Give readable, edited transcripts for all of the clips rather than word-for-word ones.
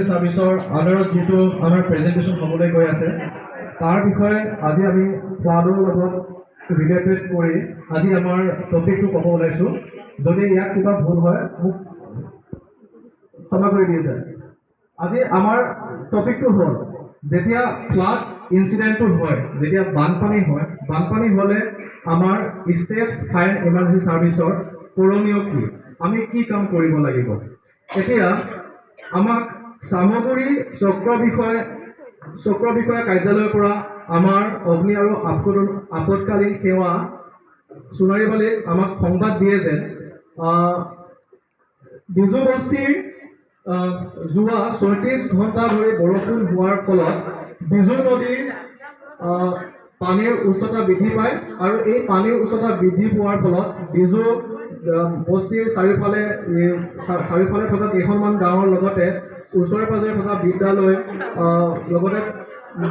সাৰ্ভিসৰ আন্ডাৰত যেটো আমাৰ প্ৰেজেন্টেশন হ'বলৈ গৈ আছে তাৰ বিষয়ে আজি আমি ফ্লাডৰ লগত ৰিলেটেড কৰি আজি আমাৰ টপিকটো ক'ব ওলাইছো যদি ইয়াত কিবা ভুল হয় মোক ক্ষমা কৰি দিয়া যায় আজি আমাৰ টপিকটো হ'ল যেতিয়া ফ্লাড ইনসিডেন্টটো হয় যেতিয়া বানপানী হ'লে আমাৰ ষ্টেট ফায়াৰ ইমাৰ্জেন্সি সাৰ্ভিসৰ কৰণীয় কি আমি কি কাম কৰিব লাগিব এতিয়া আমাক সামগ্ৰী চক্ৰ বিষয় কাৰ্যালয়ৰ পৰা আমাৰ অগ্নি আৰু আপতকালীন সেৱা সোণাৰীবালে আমাক সংবাদ দিয়ে যে বিজু বস্তিৰ যোৱা ৩৬ ঘণ্টা ধৰি বৰষুণ হোৱাৰ ফলত বিজু নদীৰ পানীৰ উচ্চতা বৃদ্ধি পায় আৰু এই পানীৰ উচ্চতা বৃদ্ধি পোৱাৰ ফলত বিজু বস্তিৰ চাৰিওফালে থকা কেইখনমান গাঁৱৰ লগতে ওচৰে পাজৰে থকা বিদ্যালয় লগতে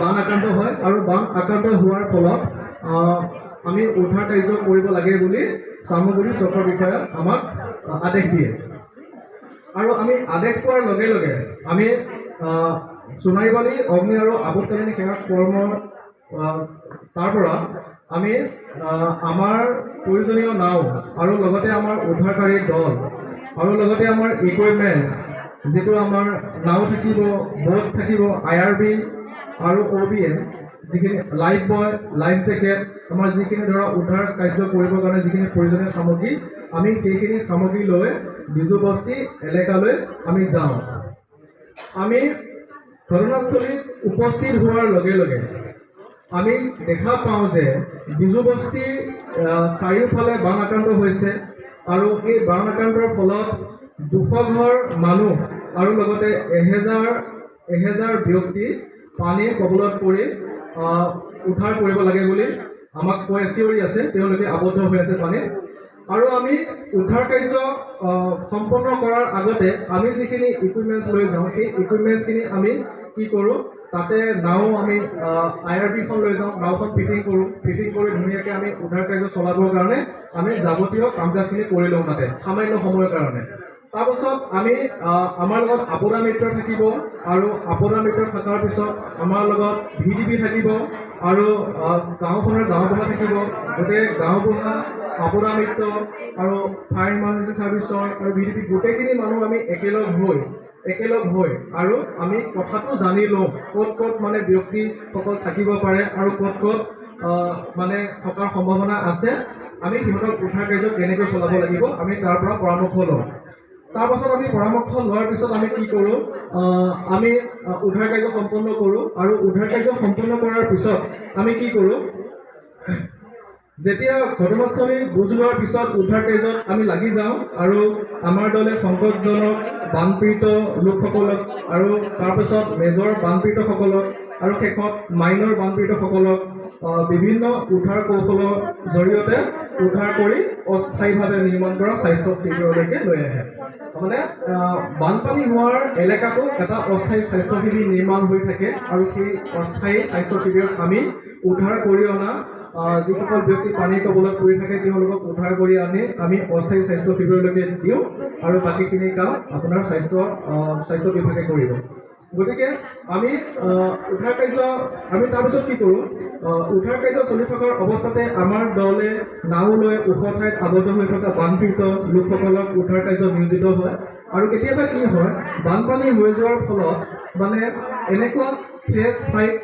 বান আক্ৰান্ত হয় আৰু বান আক্ৰান্ত হোৱাৰ ফলত আমি উদ্ধাৰ কাৰ্য কৰিব লাগে বুলি সামগ্ৰী চক্ৰ বিষয়ে আমাক আদেশ দিয়ে আৰু আমি আদেশ পোৱাৰ লগে লগে আমি সোণাৰীবালি অগ্নি আৰু আপতকালীন সেৱা কৰ্ম তাৰ পৰা আমি আমাৰ প্ৰয়োজনীয় নাও আৰু লগতে আমাৰ উদ্ধাৰকাৰী দল আৰু লগতে আমাৰ ইকুইপমেণ্টছ যেটো আমাৰ নাও থাকিব বোট থাকিব IRB আৰু OBN যিখিনি লাইফ বয় লাইফ জেকেট আমাৰ যিখিনি ধৰা উদ্ধাৰ কাৰ্য কৰিবৰ কাৰণে যিখিনি প্ৰয়োজনীয় সামগ্ৰী আমি সেইখিনি সামগ্ৰী লৈ বিজু বস্তি এলেকালৈ আমি যাওঁ আমি ঘটনাস্থলীত উপস্থিত হোৱাৰ লগে লগে আমি দেখা পাওঁ যে বিজু বস্তিৰ চাৰিওফালে বান আক্ৰান্ত হৈছে আৰু এই বান আক্ৰান্তৰ ফলত 200 ঘৰ মানুহ আৰু লগতে 1000 ব্যক্তি পানীৰ কবলত পৰি উদ্ধাৰ কৰিব লাগে বুলি আমাক কৈ আছে তেওঁলোকে আবদ্ধ হৈ আছে পানীত আৰু আমি উদ্ধাৰ কাৰ্য সম্পন্ন কৰাৰ আগতে আমি যিখিনি ইকুইপমেণ্টছ লৈ যাওঁ সেই ইকুইপমেণ্টছখিনি আমি কি কৰোঁ তাতে নাও আমি IRB খন লৈ যাওঁ নাওখন ফিটিং কৰি ধুনীয়াকৈ আমি উদ্ধাৰ কাৰ্য চলাবৰ কাৰণে আমি যাৱতীয় কাম কাজখিনি কৰি লওঁ তাতে সামান্য সময়ৰ কাৰণে তাৰপিছত আমি আমাৰ লগত আপদা মিত্ৰ থাকিব আৰু আপদা মিত্ৰ থকাৰ পিছত আমাৰ লগত VDP থাকিব আৰু গাঁওখনৰ গাঁওবুঢ়া থাকিব গোটেই গাঁওবুঢ়া আপদা মিত্ৰ আৰু ফায়াৰ ইমাৰ্জেন্সি সাৰ্ভিসৰ আৰু VDP গোটেইখিনি মানুহ আমি একেলগ হৈ আৰু আমি কথাটো জানি লওঁ ক'ত মানে ব্যক্তিসকল থাকিব পাৰে আৰু ক'ত মানে থকাৰ সম্ভাৱনা আছে আমি সিহঁতক উদ্ধাৰ কাৰ্য কেনেকৈ চলাব লাগিব আমি তাৰ পৰা পৰামৰ্শ লওঁ তাৰপাছত আমি পৰামৰ্শ লোৱাৰ পিছত আমি কি কৰোঁ আমি উদ্ধাৰ কাৰ্য সম্পন্ন কৰোঁ আৰু উদ্ধাৰ কাৰ্য সম্পন্ন কৰাৰ পিছত আমি কি কৰোঁ যেতিয়া ঘটনাস্থলী বুজ লোৱাৰ পিছত উদ্ধাৰ কাৰ্যত আমি লাগি যাওঁ আৰু আমাৰ দলে সংকটজনক বানপীড়িত লোকসকলক আৰু তাৰপিছত মেজৰ বানপীড়িতসকলক আৰু শেষত মাইনৰ বানপীড়িতসকলক বিভিন্ন উদ্ধাৰ কৌশলৰ জৰিয়তে উদ্ধাৰ কৰি অস্থায়ীভাৱে নিৰ্মাণ কৰা স্বাস্থ্য শিবিৰলৈকে লৈ আহে মানে বানপানী হোৱাৰ এলেকাটো এটা অস্থায়ী স্বাস্থ্য শিবিৰ নিৰ্মাণ হৈ থাকে আৰু সেই অস্থায়ী স্বাস্থ্য শিবিৰত আমি উদ্ধাৰ কৰি অনা যিসকল ব্যক্তি পানীৰ কবলত পৰি থাকে তেওঁলোকক উদ্ধাৰ কৰি আনি আমি অস্থায়ী স্বাস্থ্য শিবিৰলৈকে দিওঁ আৰু বাকীখিনি কাম আপোনাৰ স্বাস্থ্য বিভাগে কৰিব গতিকে আমি উদ্ধাৰ কাৰ্য আমি তাৰপিছত কি কৰোঁ উদ্ধাৰ কাৰ্য চলি থকাৰ অৱস্থাতে আমাৰ দলে নাও লৈ ওখ ঠাইত আবদ্ধ হৈ থকা বানপীড়িত লোকসকলক উদ্ধাৰ কাৰ্য নিয়োজিত হয় আৰু কেতিয়াবা কি হয় বানপানী হৈ যোৱাৰ ফলত মানে এনেকুৱা ফ্লেছ ফাইট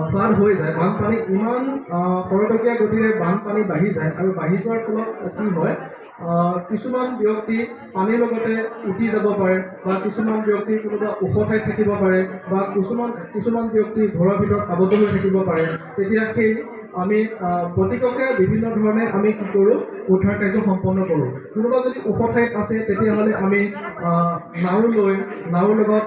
ফ্লাড হৈ যায় বানপানী ইমান খৰতকীয়া গতিৰে বানপানী বাঢ়ি যায় আৰু বাঢ়ি যোৱাৰ ফলত কি হয় কিছুমান ব্যক্তি পানীৰ লগতে উটি যাব পাৰে বা কিছুমান ব্যক্তি কোনোবা ওখ ঠাইত থাকিব পাৰে বা কিছুমান ব্যক্তি ঘৰৰ ভিতৰত আবদ্ধ হৈ থাকিব পাৰে তেতিয়া সেই আমি প্ৰতিককে বিভিন্ন ধৰণে আমি কি কৰোঁ উদ্ধাৰ কাৰ্য সম্পন্ন কৰোঁ কোনোবা যদি ওখ ঠাইত আছে তেতিয়াহ'লে আমি নাওৰ লগত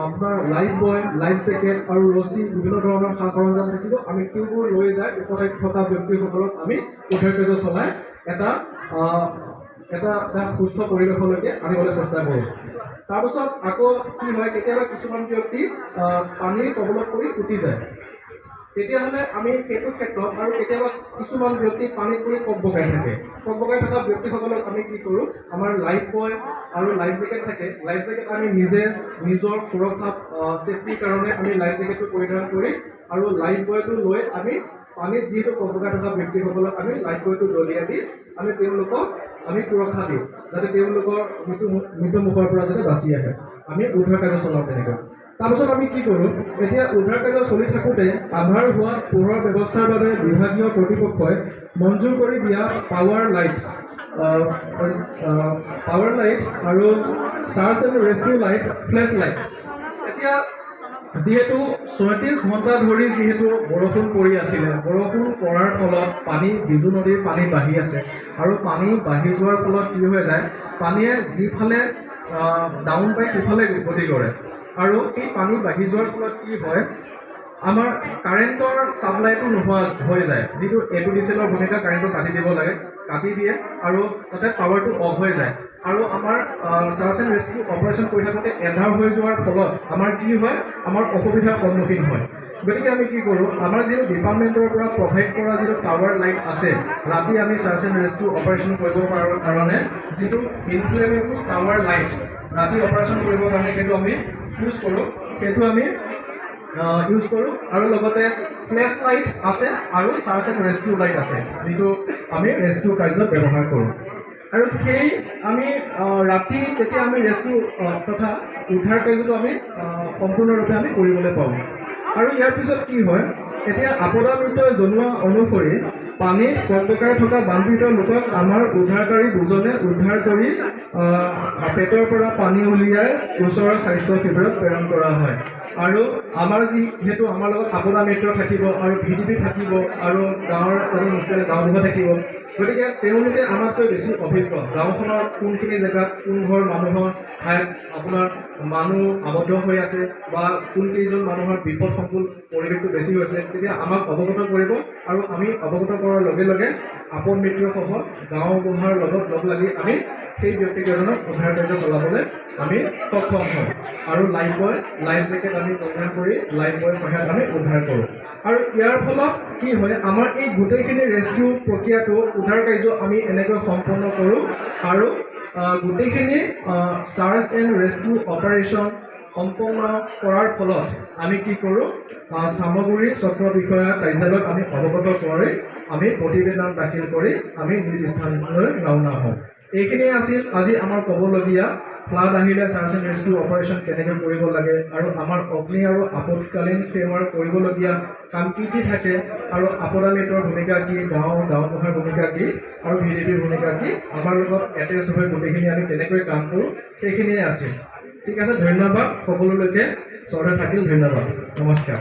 আপোনাৰ লাইফ বয় লাইফ জেকেট আৰু ৰছী বিভিন্ন ধৰণৰ সা সৰঞ্জাম থাকিব আমি সেইবোৰ লৈ যায় ওখ ঠাইত থকা ব্যক্তিসকলক আমি উদ্ধাৰ কাৰ্য চলাই এটা সুস্থ পৰিৱেশলৈকে আনিবলৈ চেষ্টা কৰোঁ তাৰপিছত আকৌ কি হয় কেতিয়াবা কিছুমান ব্যক্তি পানীৰ কবলত পৰি উটি যায় তেতিয়াহ'লে আমি সেইটো ক্ষেত্ৰত আৰু কেতিয়াবা কিছুমান ব্যক্তি পানীত পৰি ককবকাই থাকে। ককবকাই থকা ব্যক্তিসকলক আমি কি কৰোঁ, আমাৰ লাইফ বয় আৰু লাইফ জেকেট থাকে, লাইফ জেকেট আমি নিজে নিজৰ সুৰক্ষা ছেফটিৰ কাৰণে আমি লাইফ জেকেটটো পৰিধান কৰি আৰু লাইফ বয়টো লৈ আমি পানীত যিহেতু ককবকাই থকা ব্যক্তিসকলক আমি লাইফ বয়টো দলিয়াই দি আমি তেওঁলোকক আমি সুৰক্ষা দিওঁ, যাতে তেওঁলোকৰ মৃত্যু মুখৰ পৰা যাতে বাচি আহে। আমি উদ্ধাৰ কাৰ্য চলাওঁ তেনেকৈ। তাৰপিছত আমি কি কৰোঁ, এতিয়া উদ্ধাৰ কাৰ্য চলি থাকোঁতে আন্ধাৰ হোৱা পোহৰৰ ব্যৱস্থাৰ বাবে বিভাগীয় কৰ্তৃপক্ষই মঞ্জুৰ কৰি দিয়া পাৱাৰ লাইট আৰু search and rescue light, flash light. এতিয়া যিহেতু ৩৬ ঘণ্টা ধৰি যিহেতু বৰষুণ পৰি আছিলে, বৰষুণ পৰাৰ ফলত বিজু নদীৰ পানী বাঢ়ি আছে আৰু পানী বাঢ়ি যোৱাৰ ফলত কি হৈ যায়, পানীয়ে যিফালে ডাউন পাই সিফালে গতি কৰে আৰু এই পানী বাঢ়ি যোৱাৰ ফলত কি হয়, আমাৰ কাৰেণ্টৰ ছাপ্লাইটো নোহোৱা হৈ যায়। যিটো APDCL ভূমিকা কাৰেণ্টটো কাটি দিব লাগে, কাটি দিয়ে আৰু তাতে পাৱাৰটো অফ হৈ যায় আৰু আমাৰ চাৰ্চ এণ্ড ৰেস্কিউ অপাৰেশ্যন কৰি থাকোঁতে এন্ধাৰ হৈ যোৱাৰ ফলত আমাৰ কি হয়, আমাৰ অসুবিধাৰ সন্মুখীন হয়। গতিকে আমি কি কৰোঁ, আমাৰ যিটো ডিপাৰ্টমেণ্টৰ পৰা প্ৰভাইড কৰা যিটো টাৱাৰ লাইট আছে, ৰাতি আমি চাৰ্চ এণ্ড ৰেস্কিউ অপাৰেশ্যন কৰিব পৰাৰ কাৰণে যিটো ইনফ্লেমেবল টাৱাৰ লাইট ৰাতি অপাৰেশ্যন কৰিবৰ কাৰণে সেইটো আমি ইউজ কৰোঁ আৰু লগতে ফ্লেছ লাইট আছে আৰু চাৰ্চ এণ্ড ৰেস্কিউ লাইট আছে, যিটো আমি ৰেস্কিউ কাৰ্যত ব্যৱহাৰ কৰোঁ। আৰু সেই আমি ৰাতি তেতিয়া আমি ৰেস্কিউ তথা উদ্ধাৰ কাৰ্যটো আমি সম্পূৰ্ণৰূপে আমি কৰিবলৈ পাওঁ। আৰু ইয়াৰ পিছত কি হয়, এতিয়া আপদা মৃত্যুয়ে জনোৱা অনুসৰি পানীত ককবকাই থকা বানপীড়িত লোকক আমাৰ উদ্ধাৰকাৰী দুজনে উদ্ধাৰ কৰি পেটৰ পৰা পানী উলিয়াই ওচৰৰ স্বাস্থ্য শিবিৰত প্ৰেৰণ কৰা হয়। আৰু আমাৰ যিহেতু আমাৰ লগত আপদা মিত্ৰ থাকিব আৰু VDP থাকিব আৰু গাঁৱৰ এজন মুখিয়াল গাঁওবুঢ়া থাকিব, গতিকে তেওঁলোকে আমাতকৈ বেছি অভিজ্ঞ, গাঁওখনৰ কোনখিনি জেগাত কোন ঘৰ মানুহৰ ঠাইত আপোনাৰ মানুহ আবদ্ধ হৈ আছে বা কোনকেইজন মানুহৰ বিপদসংকুল পৰিৱেশটো বেছি হৈছে, তেতিয়া আমাক অৱগত কৰিব আৰু আমি অৱগত কৰাৰ লগে লগে আপদ মিত্ৰসহ গাঁওবুঢ়াৰ লগত লগ লাগি আমি সেই ব্যক্তিকেইজনক উদ্ধাৰ কাৰ্য চলাবলৈ আমি সক্ষম হওঁ আৰু লাইফ জেকেট আমি পৰিধান কৰি লাইফ বয়ৰ সহায়ত আমি উদ্ধাৰ কৰোঁ। আৰু ইয়াৰ ফলত কি হয়, আমাৰ এই গোটেইখিনি ৰেস্কিউ প্ৰক্ৰিয়াটো উদ্ধাৰ কাৰ্য আমি এনেকৈ সম্পন্ন কৰোঁ আৰু গোটেইখিনি চাৰ্চ এণ্ড ৰেস্কিউ অপাৰেশ্যন সম্পন্ন কৰাৰ ফলত আমি কি কৰোঁ, চামগুৰি চক্ৰ বিষয়া কাৰ্যালয়ত আমি অৱগত কৰি আমি প্ৰতিবেদন দাখিল কৰি আমি নিজ স্থানলৈ ৰাওনা হওঁ। এইখিনিয়ে আছিল আজি আমাৰ ক'বলগীয়া ফ্লাড আহিলে চাৰ্চ এণ্ড ৰেস্কিউ অপাৰেশ্যন কেনেকৈ কৰিব লাগে আৰু আমাৰ অগ্নি আৰু আপদকালীন সেৱাৰ কৰিবলগীয়া কাম কি কি থাকে আৰু আপদা মিত্ৰৰ ভূমিকা কি, গাঁওবুঢ়াৰ ভূমিকা কি আৰু VDPৰ ভূমিকা কি, আমাৰ লগত এটেচ হৈ গোটেইখিনি আমি কেনেকৈ কাম কৰোঁ, সেইখিনিয়ে আছিল। ঠিক আছে, ধন্যবাদ সকলোলৈকে। শ্ৰদ্ধা থাকিল, ধন্যবাদ, নমস্কাৰ।